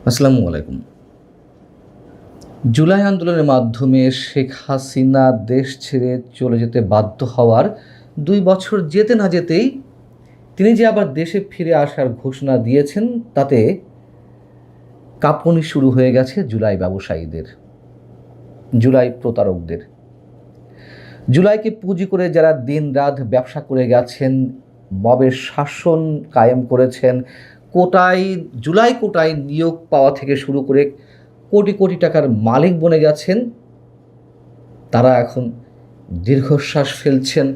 আসসালামু আলাইকুম। জুলাই আন্দোলনের মাধ্যমে শেখ হাসিনা দেশ ছেড়ে চলে যেতে বাধ্য হওয়ার ২ বছর যেতে না যেতেই তিনি যে আবার দেশে ফিরে আসার ঘোষণা দিয়েছেন, তাতে কাঁপুনি শুরু হয়ে গেছে জুলাই ব্যবসায়ীদের, জুলাই প্রতারকদের। জুলাইকে পুঁজি করে যারা দিনরাত ব্যবসা করে গেছেন, মবের শাসন কায়েম করেছেন, কোটায় জুলাই কোটায় নিয়োগ পাওয়া থেকে শুরু করে কোটি কোটি টাকার মালিক বনে গেছেন, তারা এখন দীর্ঘশ্বাস ফেলছেন,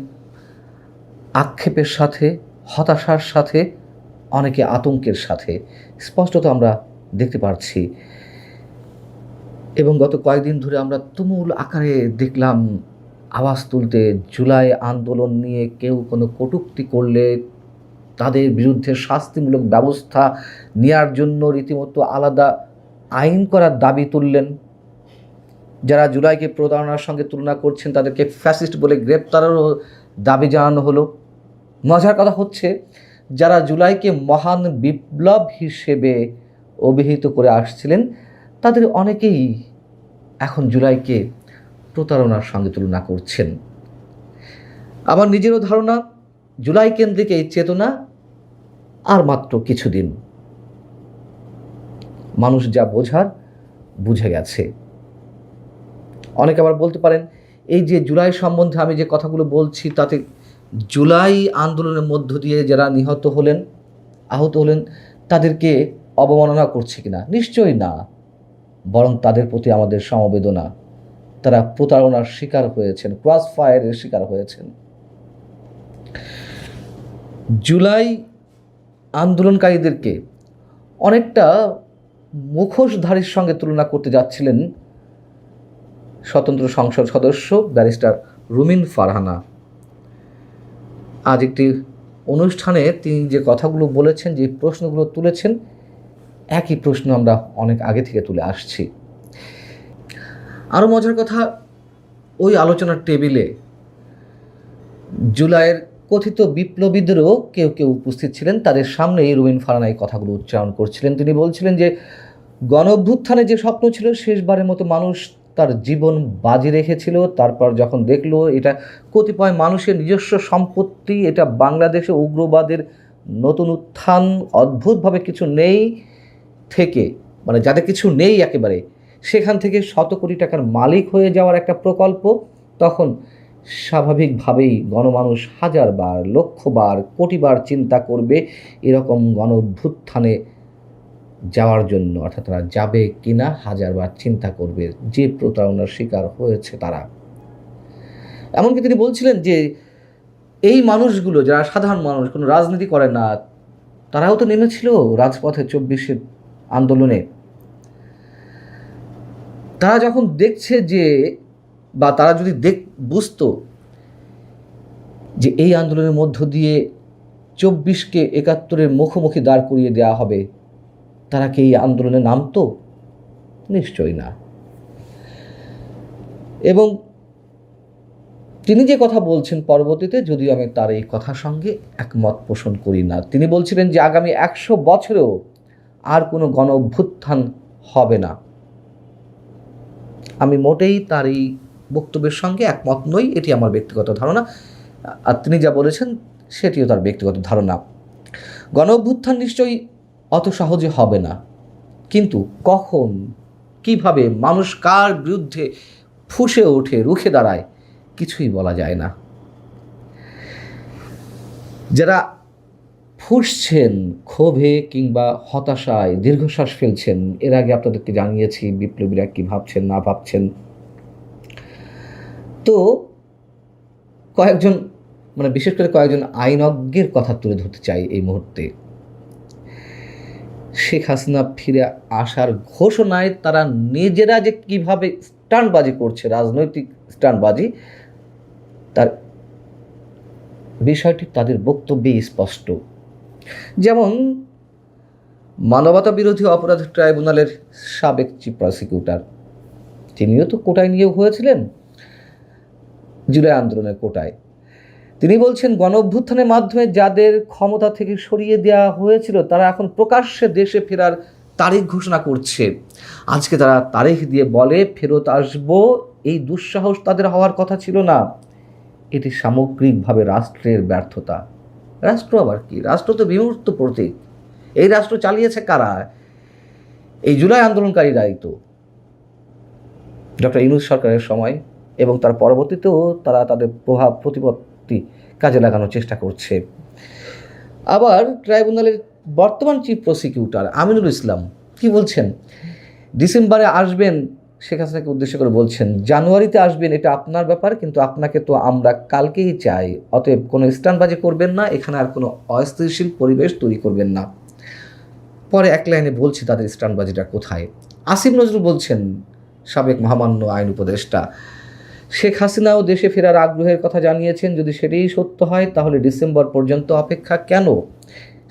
আক্ষেপের সাথে, হতাশার সাথে, অনেকে আতঙ্কের সাথে। স্পষ্টত আমরা দেখতে পারছি। এবং গত কয়েকদিন ধরে আমরা তুমুল আকারে দেখলাম আওয়াজ তুলতে, জুলাই আন্দোলন নিয়ে কেউ কোনো কটূক্তি করলে তাদের বিরুদ্ধে শাস্তিমূলক ব্যবস্থা নেওয়ার জন্য রীতিমতো আলাদা আইন করার দাবি তুললেন। যারা জুলাইকে প্রতারণার সঙ্গে তুলনা করছেন তাদেরকে ফ্যাসিস্ট বলে গ্রেপ্তারেরও দাবি জানানো হলো। মজার কথা হচ্ছে, যারা জুলাইকে মহান বিপ্লব হিসেবে অভিহিত করে আসছিলেন, তাদের অনেকেই এখন জুলাইকে প্রতারণার সঙ্গে তুলনা করছেন। আমার নিজেরও ধারণা, জুলাই কেন্দ্রিক এই চেতনা আর মাত্র কিছুদিন। মানুষ যা বোঝার বুঝে গেছে। অনেকে আবার বলতে পারেন, এই যে জুলাই সম্বন্ধে আমি যে কথাগুলো বলছি, তাতে জুলাই আন্দোলনের মধ্য দিয়ে যারা নিহত হলেন, আহত হলেন, তাদেরকে অবমাননা করছে কিনা? নিশ্চয়ই না, বরং তাদের প্রতি আমাদের সমবেদনা। তারা প্রতারণার শিকার হয়েছেন, ক্রস ফায়ারের শিকার হয়েছেন। জুলাই আন্দোলনকারীদেরকে অনেকটা মুখোশধারীর সঙ্গে তুলনা করতে যাচ্ছিলেন স্বতন্ত্র সংসদ সদস্য ব্যারিস্টার রুমিন ফারহানা। আজ একটি অনুষ্ঠানে তিনি যে কথাগুলো বলেছেন, যে প্রশ্নগুলো তুলেছেন, একই প্রশ্ন আমরা অনেক আগে থেকে তুলে আসছি। আরও মজার কথা, ওই আলোচনার টেবিলে জুলাইয়ের কথিত বিপ্লবীদেরও কেউ কেউ উপস্থিত ছিলেন। তাদের সামনেই রুমিন ফারহানা এই কথাগুলো উচ্চারণ করছিলেন। তিনি বলছিলেন যে গণ অভ্যুত্থানে যে স্বপ্ন ছিল, শেষবারের মতো মানুষ তার জীবন বাজি রেখেছিল। তারপর যখন দেখলো এটা কতিপয় মানুষের নিজস্ব সম্পত্তি, এটা বাংলাদেশে উগ্রবাদের নতুন উত্থান, অদ্ভুতভাবে কিছু নেই থেকে, মানে যাদের কিছু নেই একেবারে, সেখান থেকে শত কোটি টাকার মালিক হয়ে যাওয়ার একটা প্রকল্প, তখন স্বাভাবিকভাবেই গণমানুষ হাজারবার, লক্ষবার, কোটিবার চিন্তা করবে এরকম গণ অভ্যুত্থানে যাওয়ার জন্য। অর্থাৎ তারা যাবে কিনা হাজারবার চিন্তা করবে, যে প্রতারণার শিকার হয়েছে তারা। এমনকি তিনি বলছিলেন যে এই মানুষগুলো, যারা সাধারণ মানুষ, কোনো রাজনীতি করে না, তারাও তো নেমেছিল রাজপথে ২৪-এর আন্দোলনে। তারা যখন দেখছে যে, বা তারা যদি বুঝতো যে এই আন্দোলনের মধ্য দিয়ে ২৪-কে ৭১-এর মুখোমুখি দাঁড় করিয়ে দেওয়া হবে, তারা কি এই আন্দোলনে নামতো? নিশ্চয়ই না। এবং তিনি যে কথা বলছেন পরবর্তীতে, যদিও আমি তার এই কথার সঙ্গে একমত পোষণ করি না, তিনি বলছিলেন যে আগামী ১০০ বছরেও আর কোনো গণ অভ্যুত্থান হবে না। আমি মোটেই তার এই বক্তব্যের সঙ্গে একমত নই, এটি আমার ব্যক্তিগত ধারণা। আর তিনি যা বলেছেন সেটিও তার ব্যক্তিগত ধারণা। গণ অভ্যুত্থান নিশ্চয়ই অত সহজে হবে না, কিন্তু কখন, কিভাবে, মানুষ কার বিরুদ্ধে ফুঁসে ওঠে, রুখে দাঁড়ায়, কিছুই বলা যায় না। যারা ফুঁসছেন ক্ষোভে কিংবা হতাশায়, দীর্ঘশ্বাস ফেলছেন, এর আগে আপনাদেরকে জানিয়েছি বিপ্লবীরা কী ভাবছেন না ভাবছেন। তো কয়েকজন, মানে বিশেষ করে কয়েকজন আইনজ্ঞের কথা তুলে ধরতে চাই এই মুহূর্তে। শেখ হাসিনা ফিরে আসার ঘোষণায় তারা নিজেরা যে কীভাবে স্টান্টবাজি করছে, রাজনৈতিক স্টান্টবাজি, তার বিষয়টি তাদের বক্তব্যেই স্পষ্ট। যেমন মানবতা বিরোধী অপরাধ ট্রাইব্যুনালের সাবেক চিফ প্রসিকিউটর, তিনিও তো কোটায় নিয়োগ হয়েছিলেন, জুলাই আন্দোলনের কোটায়। তিনি বলছেন গণ অভ্যুত্থানের মাধ্যমে যাদের ক্ষমতা থেকে সরিয়ে দেওয়া হয়েছিল, তারা এখন প্রকাশ্যে দেশে ফেরার তারিখ ঘোষণা করছে। আজকে তারা তারিখ দিয়ে বলে ফেরত আসব, এই দুঃসাহস তাদের হওয়ার কথা ছিল না। এটি সামগ্রিকভাবে রাষ্ট্রের ব্যর্থতা। রাষ্ট্র আবার কি? রাষ্ট্র তো বিমূর্ত প্রতীক। এই রাষ্ট্র চালিয়েছে কারা? এই জুলাই আন্দোলনকারীরাই তো, ডক্টর ইউনূস সরকারের সময় এবং তার পরবর্তীতেও তারা তাদের প্রভাব প্রতিপত্তি কাজে লাগানোর চেষ্টা করছে। আবার ট্রাইব্যুনালের বর্তমান চিফ প্রসিকিউটর আমিনুল ইসলাম কি বলছেন? ডিসেম্বরে আসবেন, শেখ হাসিনাকে উদ্দেশ্য করে বলছেন জানুয়ারিতে আসবেন, এটা আপনার ব্যাপার, কিন্তু আপনাকে তো আমরা কালকেই চাই, অতএব কোনো স্ট্যান্ডবাজি করবেন না, এখানে আর কোনো অস্থিতিশীল পরিবেশ তৈরি করবেন না। পরে এক লাইনে বলছি তাদের স্ট্যান্ডবাজিটা কোথায়। আসিফ নজরুল বলছেন, সাবেক মহামান্য আইন উপদেষ্টা, শেখ হাসিনাও দেশে ফেরার আগ্রহের কথা জানিয়েছেন, যদি সেটাই সত্য হয় তাহলে ডিসেম্বর পর্যন্ত অপেক্ষা কেন?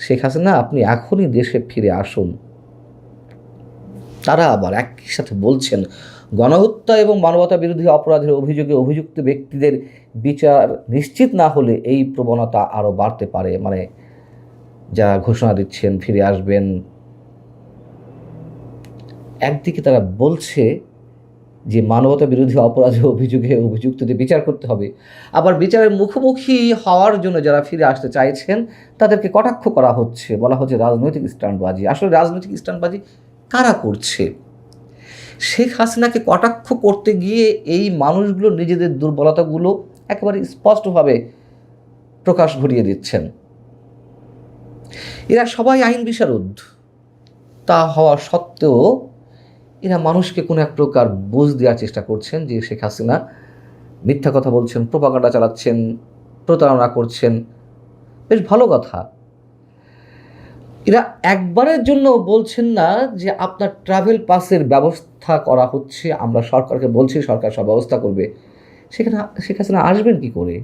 শেখ হাসিনা আপনি এখনই দেশে ফিরে আসুন। তারা আবার একই সাথে বলছেন গণহত্যা এবং মানবতা বিরোধী অপরাধের অভিযোগে অভিযুক্ত ব্যক্তিদের বিচার নিশ্চিত না হলে এই প্রবণতা আরও বাড়তে পারে। মানে যারা ঘোষণা দিচ্ছেন ফিরে আসবেন, একদিকে তারা বলছে যে মানবতা বিরোধী অপরাধের অভিযোগে অভিযুক্তদের বিচার করতে হবে, আবার বিচারের মুখোমুখি হওয়ার জন্য যারা ফিরে আসতে চাইছেন তাদেরকে কটাক্ষ করা হচ্ছে, বলা হচ্ছে রাজনৈতিক স্ট্যান্ডবাজি। আসলে রাজনৈতিক স্ট্যান্ডবাজি কারা করছে? শেখ হাসিনাকে কটাক্ষ করতে গিয়ে এই মানুষগুলো নিজেদের দুর্বলতাগুলো একেবারে স্পষ্টভাবে প্রকাশ ঘটিয়ে দিচ্ছেন। এরা সবাই আইন বিশারদ, তা হওয়া সত্ত্বেও এরা মানুষকে কোনো এক প্রকার বুঝ দেওয়ার চেষ্টা করছেন যে শেখ হাসিনা মিথ্যা কথা বলছেন, প্রোপাগান্ডা চালাচ্ছেন, প্রতারণা করছেন। বেশ ভালো কথা। এরা একবারের জন্য বলছেন না যে আপনার ট্রাভেল পাসের ব্যবস্থা করা হচ্ছে, আমরা সরকারকে বলছি, সরকার সব ব্যবস্থা করবে। সেখানে শেখ হাসিনা আসবেন কি করে?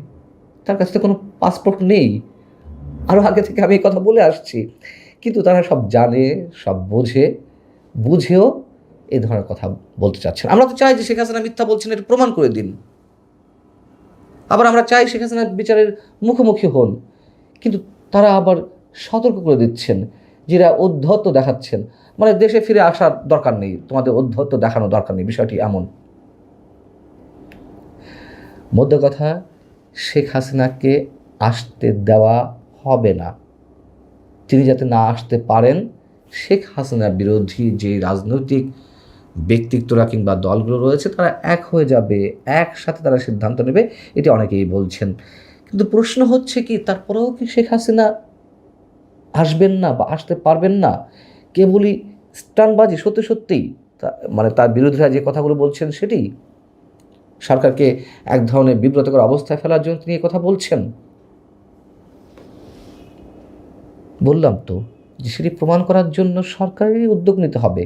তার কাছে তো কোনো পাসপোর্ট নেই। আরও আগে থেকে আমি এই কথা বলে আসছি, কিন্তু তারা সব জানে, সব বুঝেও এই ধরনের কথা বলতে চাচ্ছেন। আমরা তো চাই যে শেখ হাসিনা মিথ্যা বলছেন, এটা প্রমাণ করে দিন। আবার আমরা চাই শেখ হাসিনা বিচারের মুখোমুখি হন, কিন্তু তারা আবার সতর্ক করে দিচ্ছেন, যারা ঔদ্ধত্য দেখাচ্ছেন, মানে দেশে ফিরে আসার দরকার নেই, তোমাদের ঔদ্ধত্য দেখানো দরকার নেই, বিষয়টি এমন। মধ্য কথা, শেখ হাসিনাকে আসতে দেওয়া হবে না। তিনি যাতে না আসতে পারেন, শেখ হাসিনা বিরোধী যে রাজনৈতিক ব্যক্তিত্বরা কিংবা দলগুলো রয়েছে তারা এক হয়ে যাবে, একসাথে তারা সিদ্ধান্ত নেবে, এটি অনেকেই বলছেন। কিন্তু প্রশ্ন হচ্ছে কি, তারপরেও কি শেখ হাসিনা আসবেন না বা আসতে পারবেন না? কেবলই স্টানবাজি? সত্যিই মানে তার বিরোধীরা যে কথাগুলো বলছেন সেটি সরকারকে এক ধরনের বিব্রতকর অবস্থায় ফেলার জন্য তিনি কথা বলছেন? বললাম তো যে সেটি প্রমাণ করার জন্য সরকারেরই উদ্যোগ নিতে হবে।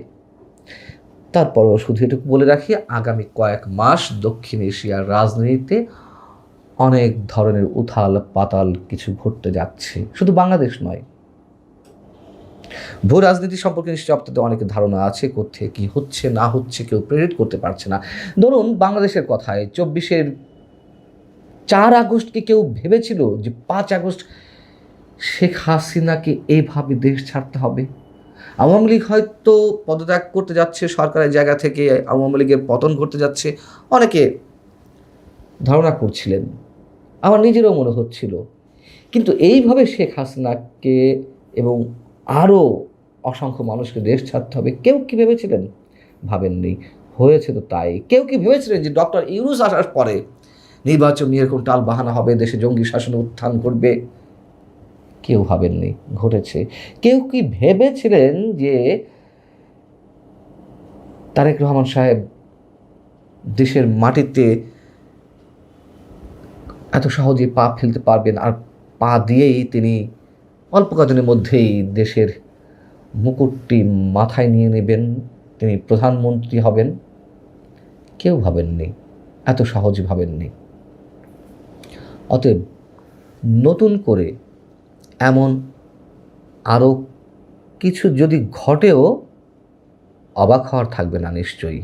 তারপরও শুধু এটুকু বলে রাখি, আগামী কয়েক মাস দক্ষিণ এশিয়ার রাজনীতিতে অনেক ধরনের উথাল পাতাল কিছু ঘটতে যাচ্ছে, শুধু বাংলাদেশ নয়। ভূ রাজনীতি সম্পর্কে নিশ্চয়ই আপনাদের অনেকের ধারণা আছে, কোথায় কী হচ্ছে না হচ্ছে কেউ প্রেডিক্ট করতে পারছে না। ধরুন বাংলাদেশের কথায় 24-এর 4 আগস্টকে কেউ ভেবেছিল যে 5 আগস্ট শেখ হাসিনাকে এইভাবে দেশ ছাড়তে হবে? আওয়ামী লীগ হয়তো পদত্যাগ করতে যাচ্ছে সরকারের জায়গা থেকে, আওয়ামী লীগের পতন ঘটতে যাচ্ছে, অনেকে ধারণা করছিলেন, আমার নিজেরও মনে হচ্ছিল। কিন্তু এইভাবে শেখ হাসিনাকে এবং আরও অসংখ্য মানুষকে দেশ ছাড়তে হবে কেউ কি ভেবেছিলেন? ভাবেননি। হয়েছে তো তাই। কেউ কি ভেবেছিলেন যে ডক্টর ইউনূস আসার পরে নির্বাচন নিয়ে এরকম টাল বাহানা হবে, দেশে জঙ্গি শাসনের উত্থান ঘটবে? কেউ ভাবেননি, ঘটেছে। কেউ কি ভেবেছিলেন যে তারেক রহমান সাহেব দেশের মাটিতে এত সহজে পা ফেলতে পারবেন, আর পা দিয়েই তিনি অল্প কদিনের মধ্যেই দেশের মুকুটটি মাথায় নিয়ে নেবেন, তিনি প্রধানমন্ত্রী হবেন? কেউ ভাবেননি, এত সহজে ভাবেননি। অতএব নতুন করে এমন আরও কিছু যদি ঘটেও অবাক হওয়ার থাকবে না নিশ্চয়ই।